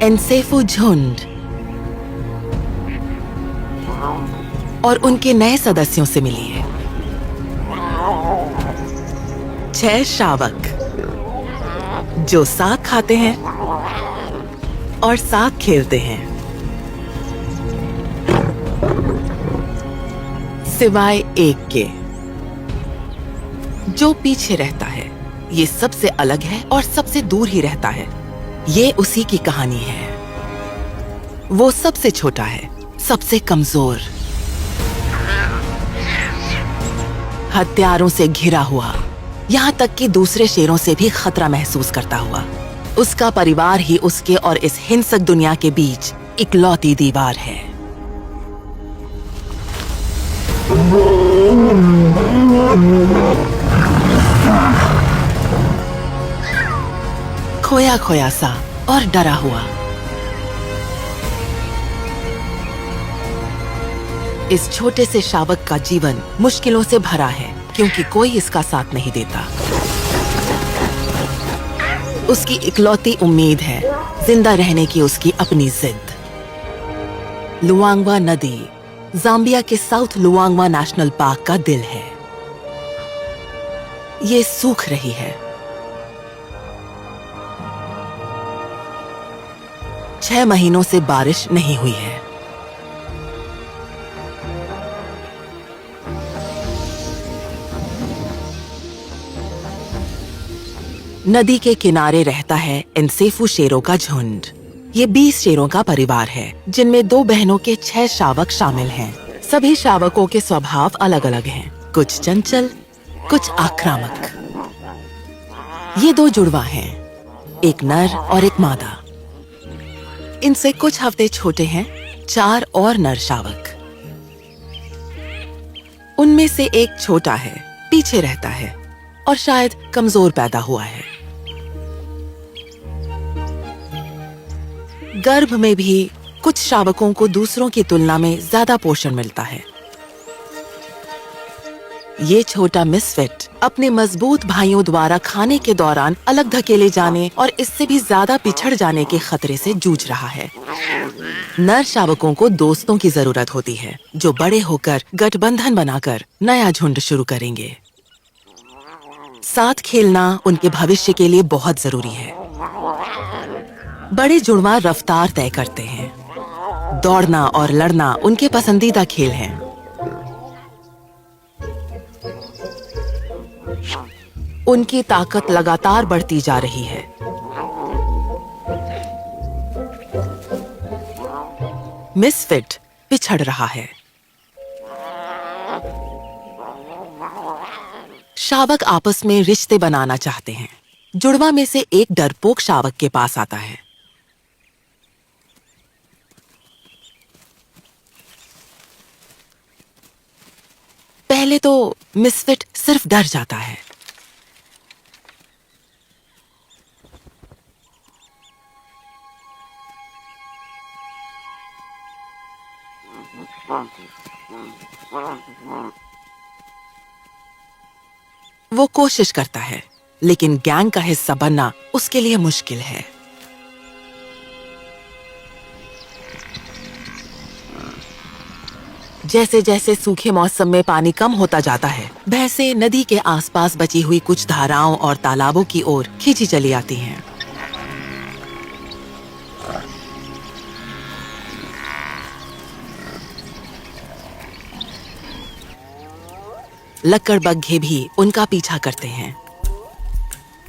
एनसेफू झुंड और उनके नए सदस्यों से मिलिए। 6 शावक जो साथ खाते हैं और साथ खेलते हैं, सिवाय एक के जो पीछे रहता है। ये सबसे अलग है और सबसे दूर ही रहता है। ये उसी की कहानी है। वो सबसे छोटा है, सबसे कमजोर, हथियारों से घिरा हुआ, यहाँ तक कि दूसरे शेरों से भी खतरा महसूस करता हुआ। उसका परिवार ही उसके और इस हिंसक दुनिया के बीच इकलौती दीवार है। खोया खोया सा और डरा हुआ। इस छोटे से शावक का जीवन मुश्किलों से भरा है क्योंकि कोई इसका साथ नहीं देता। उसकी इकलौती उम्मीद है जिंदा रहने की उसकी अपनी जिद। लुआंगवा नदी जाम्बिया के साउथ लुआंगवा नेशनल पार्क का दिल है। ये सूख रही है। 6 महीनों से बारिश नहीं हुई है। नदी के किनारे रहता है एनसेफू शेरों का झुंड। ये 20 शेरों का परिवार है जिनमें 2 बहनों के 6 शावक शामिल हैं। सभी शावकों के स्वभाव अलग अलग हैं, कुछ चंचल, कुछ आक्रामक। ये 2 जुड़वा हैं, एक नर और एक मादा। इनसे कुछ हफ्ते छोटे हैं 4 और नर शावक। उनमें से एक छोटा है, पीछे रहता है और शायद कमजोर पैदा हुआ है। गर्भ में भी कुछ शावकों को दूसरों की तुलना में ज्यादा पोषण मिलता है। ये छोटा मिसफिट अपने मजबूत भाइयों द्वारा खाने के दौरान अलग धकेले जाने और इससे भी ज्यादा पिछड़ जाने के खतरे से जूझ रहा है। नर शावकों को दोस्तों की जरूरत होती है जो बड़े होकर गठबंधन बनाकर नया झुंड शुरू करेंगे। साथ खेलना उनके भविष्य के लिए बहुत जरूरी है। बड़े जुड़वा रफ्तार तय करते हैं। दौड़ना और लड़ना उनके पसंदीदा खेल हैं। उनकी ताकत लगातार बढ़ती जा रही है। मिसफिट पिछड़ रहा है। शावक आपस में रिश्ते बनाना चाहते हैं। जुड़वा में से एक डरपोक शावक के पास आता है। पहले तो मिसफिट सिर्फ डर जाता है। वो कोशिश करता है, लेकिन गैंग का हिस्सा बनना उसके लिए मुश्किल है। जैसे जैसे सूखे मौसम में पानी कम होता जाता है, भैंसें नदी के आसपास बची हुई कुछ धाराओं और तालाबों की ओर खींची चली आती हैं। लकड़बग्घे भी उनका पीछा करते हैं।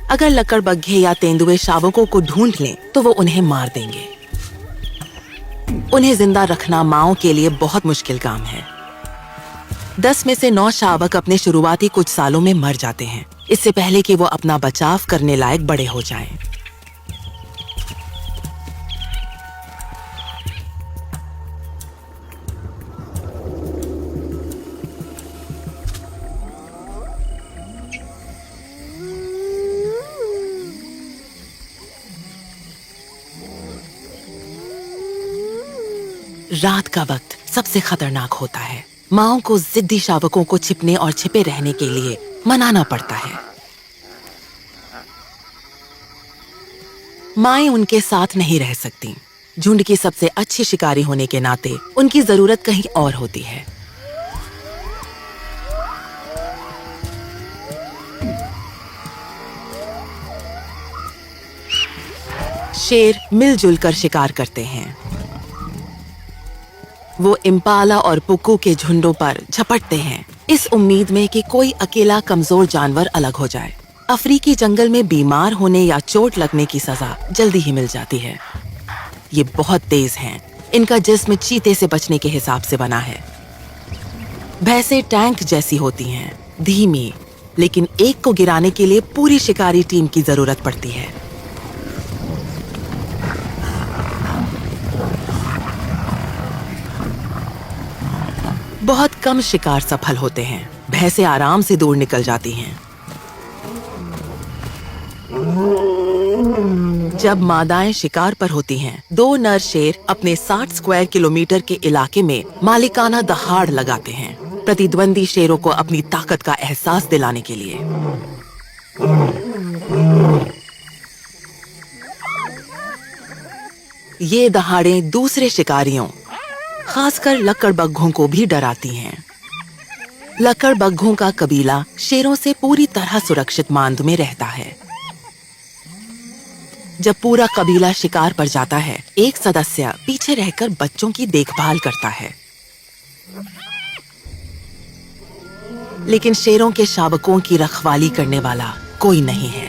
अगर लकड़बग्घे या तेंदुए शावकों को ढूंढ लें तो वो उन्हें मार देंगे। उन्हें जिंदा रखना माओ के लिए बहुत मुश्किल काम है। 10 में से 9 शावक अपने शुरुआती कुछ सालों में मर जाते हैं, इससे पहले कि वो अपना बचाव करने लायक बड़े हो जाएं। रात का वक्त सबसे खतरनाक होता है। माओ को जिद्दी शावकों को छिपने और छिपे रहने के लिए मनाना पड़ता है। माएं उनके साथ नहीं रह सकती। झुंड की सबसे अच्छी शिकारी होने के नाते उनकी जरूरत कहीं और होती है। शेर मिलजुल कर शिकार करते हैं। वो इम्पाला और पुक्कू के झुंडों पर झपटते हैं, इस उम्मीद में कि कोई अकेला कमजोर जानवर अलग हो जाए। अफ्रीकी जंगल में बीमार होने या चोट लगने की सजा जल्दी ही मिल जाती है। ये बहुत तेज हैं। इनका जिस्म चीते से बचने के हिसाब से बना है। भैंसें टैंक जैसी होती हैं, धीमी, लेकिन एक को गिराने के लिए पूरी शिकारी टीम की जरूरत पड़ती है। बहुत कम शिकार सफल होते हैं। भैंसें आराम से दूर निकल जाती हैं। जब मादाएं शिकार पर होती हैं, दो नर शेर अपने 60 स्क्वायर किलोमीटर के इलाके में मालिकाना दहाड़ लगाते हैं, प्रतिद्वंदी शेरों को अपनी ताकत का एहसास दिलाने के लिए। ये दहाड़ें दूसरे शिकारियों, खासकर लकड़बग्घों को भी डराती हैं। लकड़बग्घों का कबीला शेरों से पूरी तरह सुरक्षित मांद में रहता है। जब पूरा कबीला शिकार पर जाता है, एक सदस्य पीछे रहकर बच्चों की देखभाल करता है। लेकिन शेरों के शावकों की रखवाली करने वाला कोई नहीं है।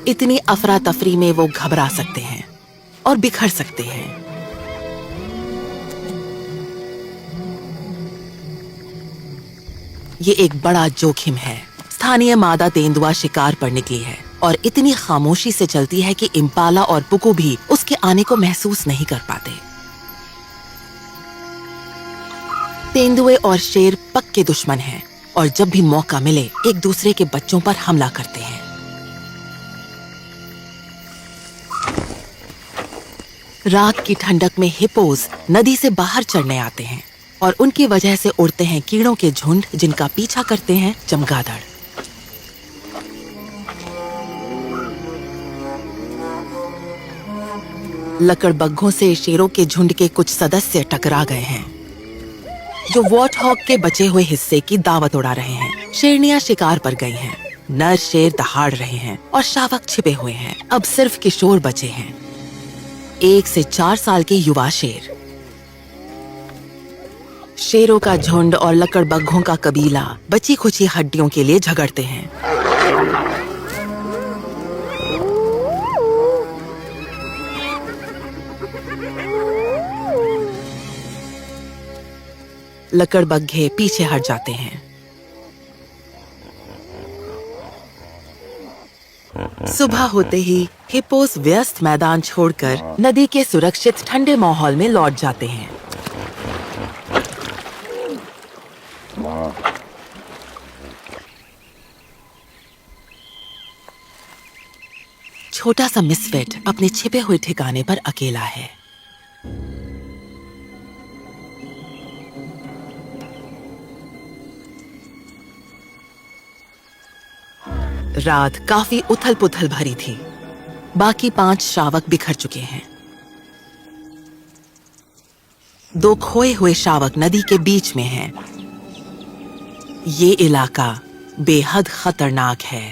इतनी अफरा तफरी में वो घबरा सकते हैं और बिखर सकते हैं। ये एक बड़ा जोखिम है। स्थानीय मादा तेंदुआ शिकार पर निकली है और इतनी खामोशी से चलती है कि इम्पाला और पुक्कू भी उसके आने को महसूस नहीं कर पाते। तेंदुए और शेर पक्के दुश्मन हैं और जब भी मौका मिले एक दूसरे के बच्चों पर हमला करते हैं। रात की ठंडक में हिप्पोज नदी से बाहर चढ़ने आते हैं और उनकी वजह से उड़ते हैं कीड़ों के झुंड, जिनका पीछा करते हैं चमगादड़। लकड़बग्घों से शेरों के झुंड के कुछ सदस्य टकरा गए हैं, जो वॉर्टहॉग के बचे हुए हिस्से की दावत उड़ा रहे हैं। शेरनियां शिकार पर गई हैं, नर शेर दहाड़ रहे हैं और शावक छिपे हुए हैं। अब सिर्फ किशोर बचे हैं, 1 से 4 साल के युवा शेर। शेरों का झुंड और लकड़बग्घों का कबीला बची खुची हड्डियों के लिए झगड़ते हैं। लकड़बग्घे पीछे हट जाते हैं। सुबह होते ही हिप्पोस व्यस्त मैदान छोड़कर नदी के सुरक्षित ठंडे माहौल में लौट जाते हैं। छोटा सा मिसफिट अपने छिपे हुए ठिकाने पर अकेला है। रात काफी उथल पुथल भरी थी। बाकी 5 शावक बिखर चुके हैं। 2 खोए हुए शावक नदी के बीच में हैं। ये इलाका बेहद खतरनाक है।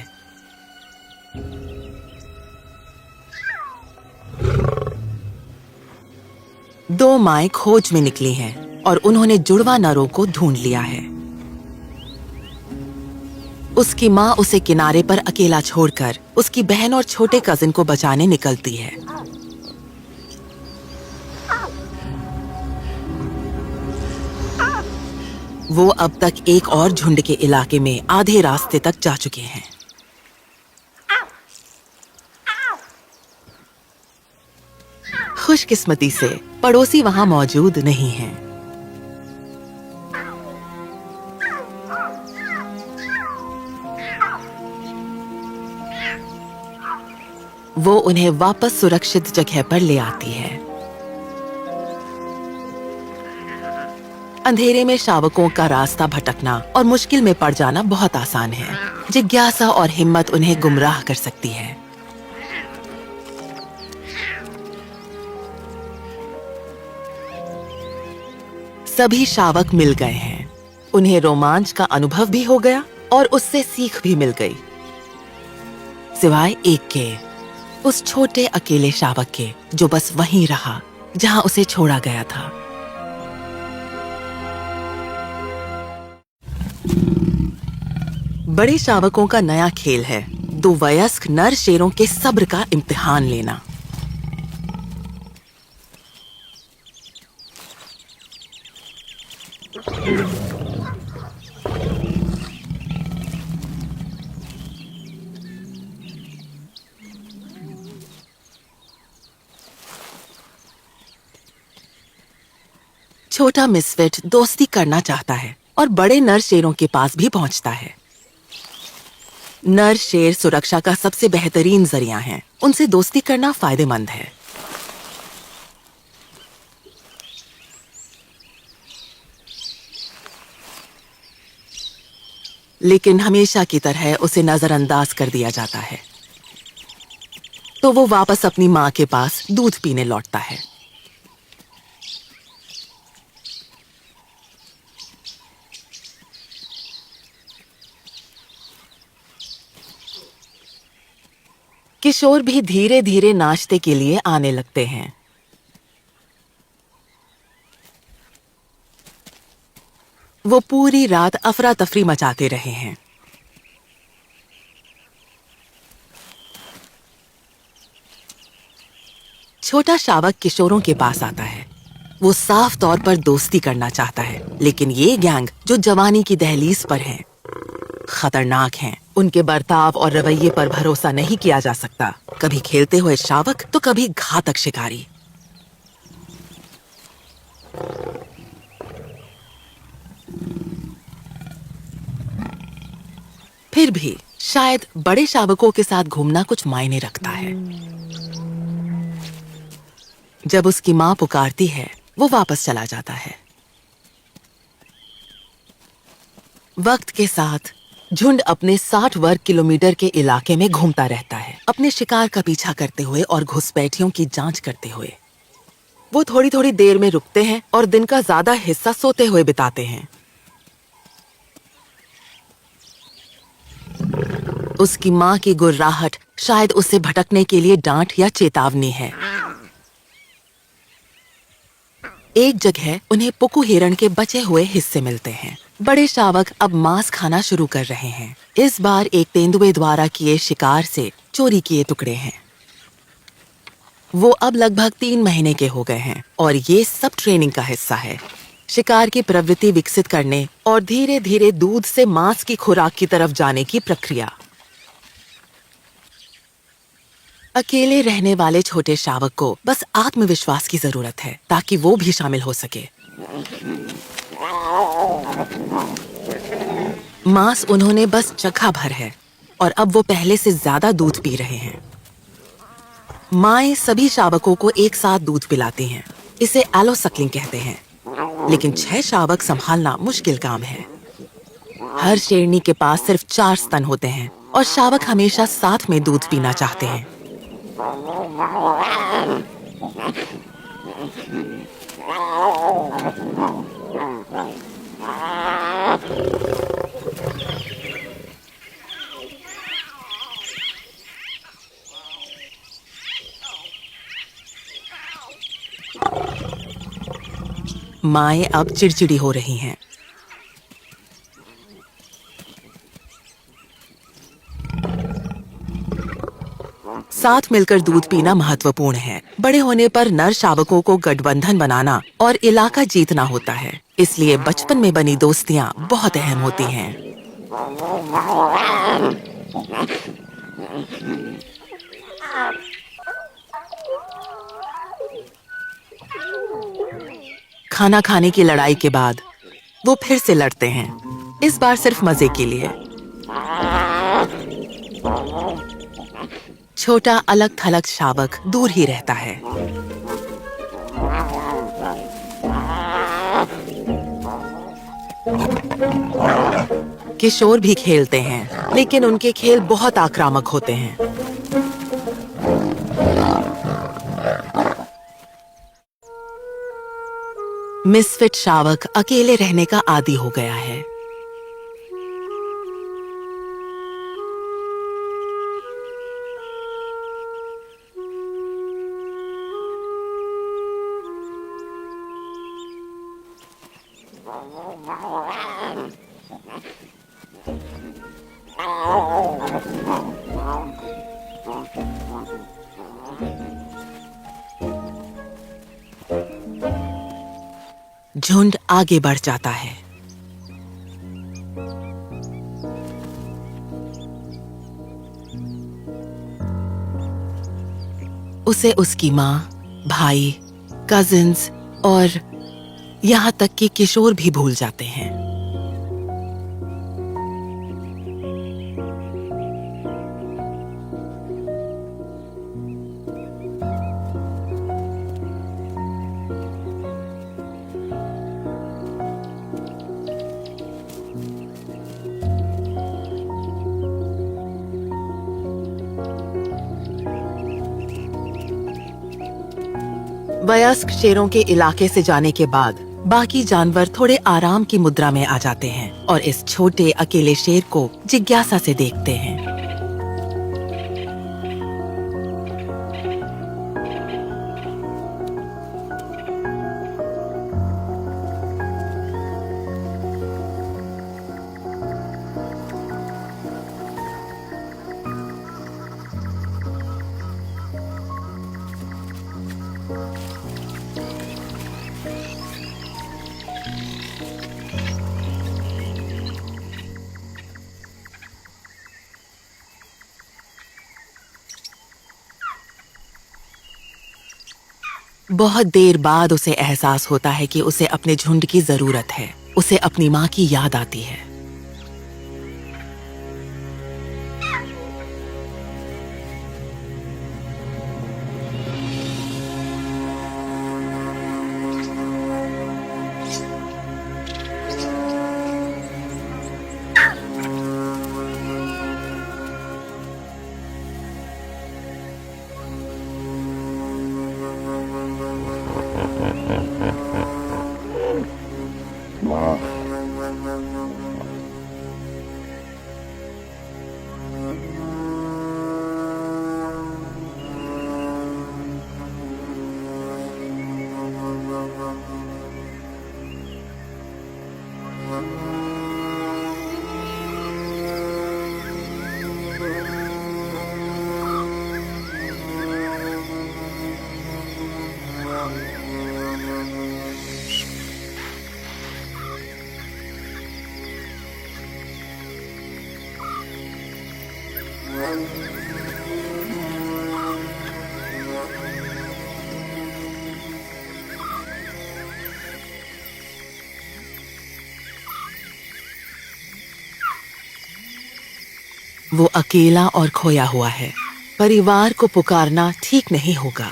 दो माएं खोज में निकली हैं और उन्होंने जुड़वा नरों को ढूंढ लिया है। उसकी माँ उसे किनारे पर अकेला छोड़कर उसकी बहन और छोटे कजिन को बचाने निकलती है। वो अब तक एक और झुंड के इलाके में आधे रास्ते तक जा चुके हैं। खुशकिस्मती से पड़ोसी वहां मौजूद नहीं हैं। वो उन्हें वापस सुरक्षित जगह पर ले आती है। अंधेरे में शावकों का रास्ता भटकना और मुश्किल में पड़ जाना बहुत आसान है। जिज्ञासा और हिम्मत उन्हें गुमराह कर सकती है। सभी शावक मिल गए हैं। उन्हें रोमांच का अनुभव भी हो गया और उससे सीख भी मिल गई, सिवाय एक के, उस छोटे अकेले शावक के जो बस वहीं रहा जहां उसे छोड़ा गया था। बड़े शावकों का नया खेल है दो वयस्क नर शेरों के सब्र का इम्तिहान लेना। छोटा मिसफिट दोस्ती करना चाहता है और बड़े नर शेरों के पास भी पहुंचता है। नर शेर सुरक्षा का सबसे बेहतरीन जरिया है। उनसे दोस्ती करना फायदेमंद है। लेकिन हमेशा की तरह उसे नजरअंदाज कर दिया जाता है, तो वो वापस अपनी मां के पास दूध पीने लौटता है। किशोर भी धीरे धीरे नाश्ते के लिए आने लगते हैं। वो पूरी रात अफरा तफरी मचाते रहे हैं। छोटा शावक किशोरों के पास आता है। वो साफ तौर पर दोस्ती करना चाहता है, लेकिन ये गैंग जो जवानी की दहलीज पर है खतरनाक हैं। उनके बर्ताव और रवैये पर भरोसा नहीं किया जा सकता। कभी खेलते हुए शावक तो कभी घातक शिकारी। फिर भी शायद बड़े शावकों के साथ घूमना कुछ मायने रखता है। जब उसकी मां पुकारती है वो वापस चला जाता है। वक्त के साथ झुंड अपने 60 वर्ग किलोमीटर के इलाके में घूमता रहता है, अपने शिकार का पीछा करते हुए और घुसपैठियों की जांच करते हुए। वो थोड़ी थोड़ी देर में रुकते हैं और दिन का ज्यादा हिस्सा सोते हुए बिताते हैं। उसकी मां की गुर्राहट शायद उसे भटकने के लिए डांट या चेतावनी है। एक जगह उन्हें पुकु हिरण के बचे हुए हिस्से मिलते हैं। बड़े शावक अब मांस खाना शुरू कर रहे हैं। इस बार एक तेंदुए द्वारा किए शिकार से चोरी किए टुकड़े हैं। वो अब लगभग 3 महीने के हो गए हैं और ये सब ट्रेनिंग का हिस्सा है। शिकार की प्रवृत्ति विकसित करने और धीरे धीरे दूध से मांस की खुराक की तरफ जाने की प्रक्रिया। अकेले रहने वाले छोटे शावक को बस आत्मविश्वास की जरूरत है ताकि वो भी शामिल हो सके। मांस उन्होंने बस चखा भर है और अब वो पहले से ज्यादा दूध पी रहे हैं। माएं सभी शावकों को एक साथ दूध पिलाती हैं। इसे एलोसक्लिंग कहते हैं, लेकिन 6 शावक संभालना मुश्किल काम है। हर शेरनी के पास सिर्फ 4 स्तन होते हैं और शावक हमेशा साथ में दूध पीना चाहते हैं। माएं अब चिड़चिड़ी हो रही हैं। साथ मिलकर दूध पीना महत्वपूर्ण है। बड़े होने पर नर शावकों को गठबंधन बनाना और इलाका जीतना होता है, इसलिए बचपन में बनी दोस्तियां बहुत अहम होती हैं। खाना खाने की लड़ाई के बाद वो फिर से लड़ते हैं, इस बार सिर्फ मजे के लिए। छोटा अलग थलग शावक दूर ही रहता है। किशोर भी खेलते हैं, लेकिन उनके खेल बहुत आक्रामक होते हैं। मिसफिट शावक अकेले रहने का आदी हो गया है। झुंड आगे बढ़ जाता है। उसे उसकी माँ, भाई, कजिन्स और यहाँ तक कि किशोर भी भूल जाते हैं। वयस्क शेरों के इलाके से जाने के बाद बाकी जानवर थोड़े आराम की मुद्रा में आ जाते हैं और इस छोटे अकेले शेर को जिज्ञासा से देखते हैं। बहुत देर बाद उसे एहसास होता है कि उसे अपने झुंड की जरूरत है। उसे अपनी माँ की याद आती है। वो अकेला और खोया हुआ है। परिवार को पुकारना ठीक नहीं होगा।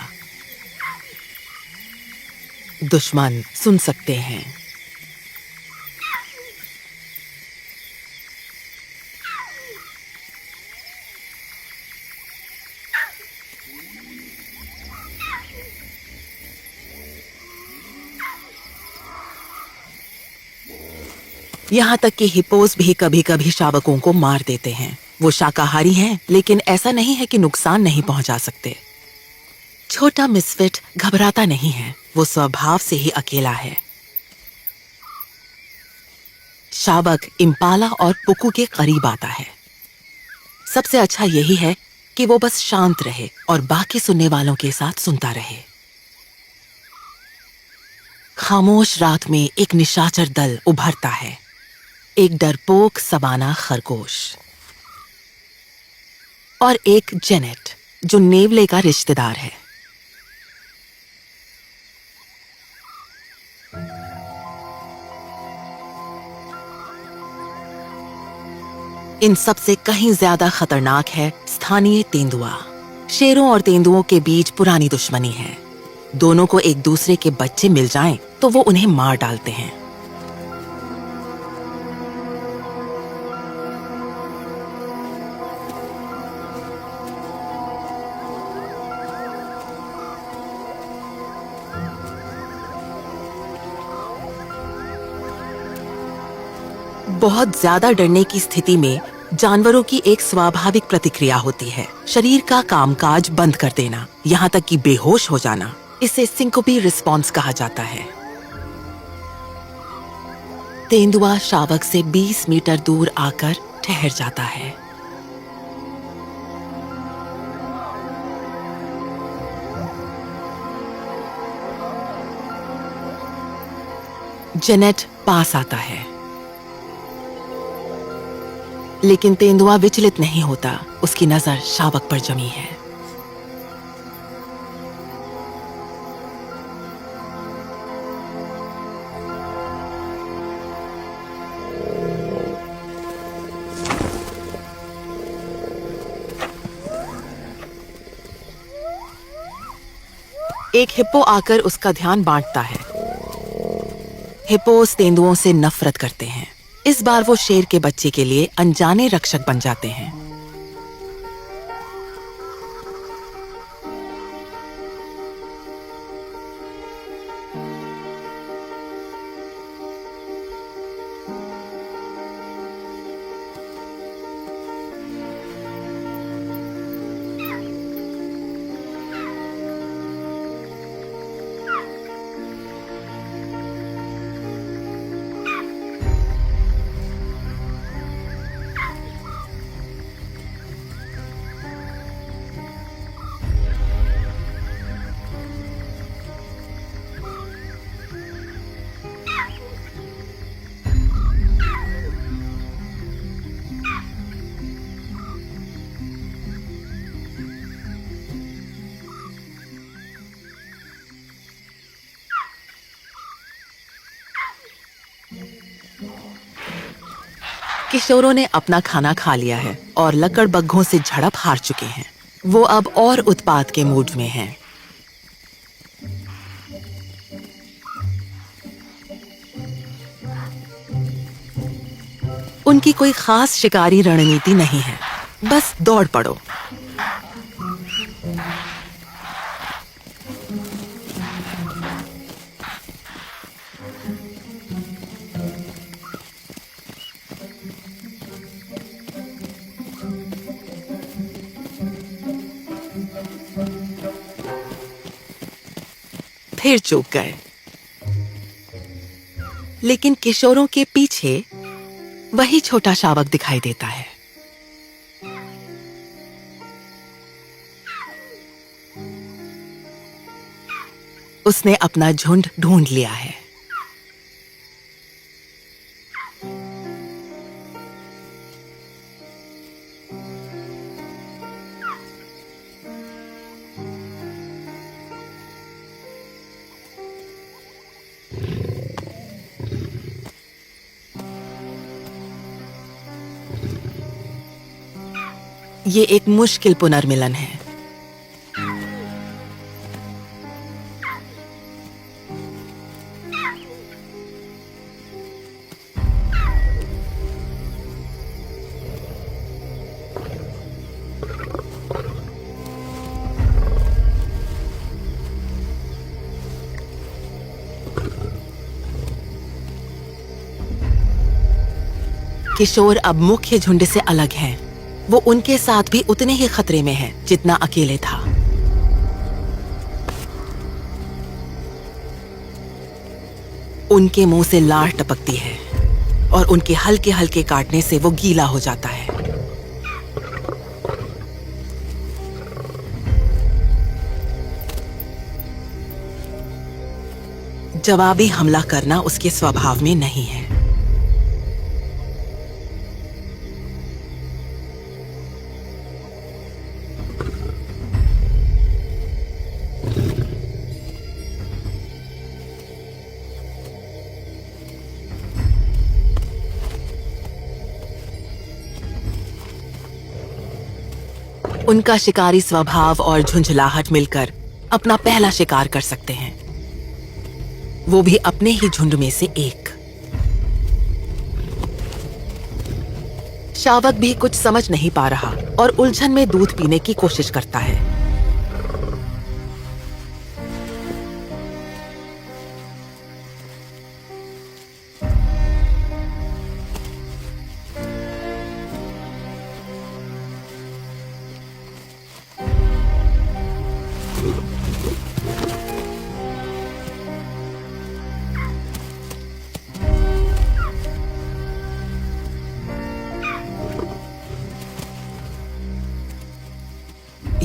दुश्मन सुन सकते हैं। यहाँ तक कि हिप्पोस भी कभी कभी शावकों को मार देते हैं। वो शाकाहारी हैं, लेकिन ऐसा नहीं है कि नुकसान नहीं पहुंचा सकते। छोटा मिसफिट घबराता नहीं है। वो स्वभाव से ही अकेला है। शावक इम्पाला और पुकू के करीब आता है। सबसे अच्छा यही है कि वो बस शांत रहे और बाकी सुनने वालों के साथ सुनता रहे। खामोश रात में एक निशाचर दल उभरता है। एक डरपोक सबाना खरगोश और एक जेनेट जो नेवले का रिश्तेदार है। इन सबसे कहीं ज्यादा खतरनाक है स्थानीय तेंदुआ। शेरों और तेंदुओं के बीच पुरानी दुश्मनी है। दोनों को एक दूसरे के बच्चे मिल जाएं तो वो उन्हें मार डालते हैं। बहुत ज्यादा डरने की स्थिति में जानवरों की एक स्वाभाविक प्रतिक्रिया होती है, शरीर का कामकाज बंद कर देना, यहाँ तक कि बेहोश हो जाना। इसे सिंकोपी रिस्पॉन्स कहा जाता है। तेंदुआ शावक से 20 मीटर दूर आकर ठहर जाता है। जेनेट पास आता है, लेकिन तेंदुआ विचलित नहीं होता। उसकी नजर शावक पर जमी है। एक हिप्पो आकर उसका ध्यान बांटता है। हिप्पोस तेंदुओं से नफरत करते हैं। इस बार वो शेर के बच्चे के लिए अनजाने रक्षक बन जाते हैं। किशोरों ने अपना खाना खा लिया है और लकड़बग्घों से झड़प हार चुके हैं। वो अब और उत्पात के मूड में हैं। उनकी कोई खास शिकारी रणनीति नहीं है, बस दौड़ पड़ो। फिर चूक गए, लेकिन किशोरों के पीछे वही छोटा शावक दिखाई देता है। उसने अपना झुंड ढूंढ लिया है। ये एक मुश्किल पुनर्मिलन है। किशोर अब मुख्य झुंड से अलग हैं। वो उनके साथ भी उतने ही खतरे में है जितना अकेले था। उनके मुंह से लार टपकती है और उनके हल्के हल्के काटने से वो गीला हो जाता है। जवाबी हमला करना उसके स्वभाव में नहीं है। उनका शिकारी स्वभाव और झुंझलाहट मिलकर अपना पहला शिकार कर सकते हैं, वो भी अपने ही झुंड में से एक। शावक भी कुछ समझ नहीं पा रहा और उलझन में दूध पीने की कोशिश करता है।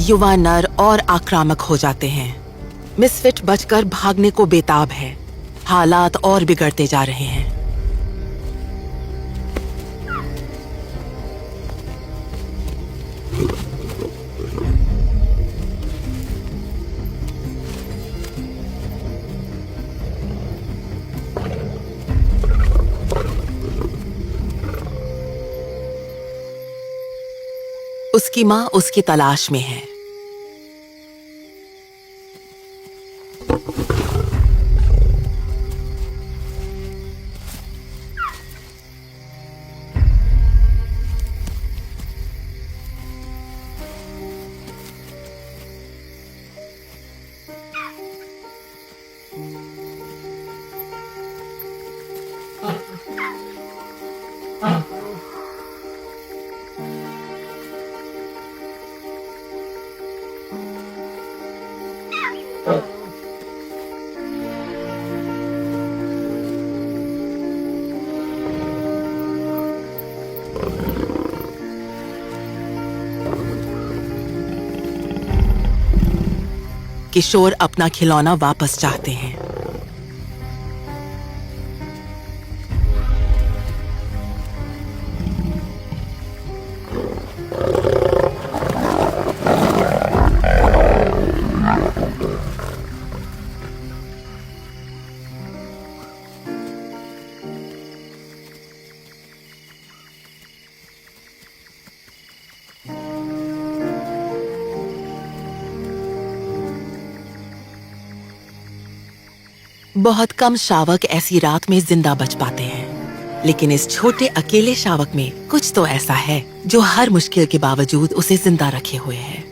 युवा नर और आक्रामक हो जाते हैं। मिसफिट बचकर भागने को बेताब है। हालात और बिगड़ते जा रहे हैं। उसकी माँ उसकी तलाश में है। किशोर अपना खिलौना वापस चाहते हैं। बहुत कम शावक ऐसी रात में जिंदा बच पाते हैं, लेकिन इस छोटे अकेले शावक में कुछ तो ऐसा है जो हर मुश्किल के बावजूद उसे जिंदा रखे हुए है।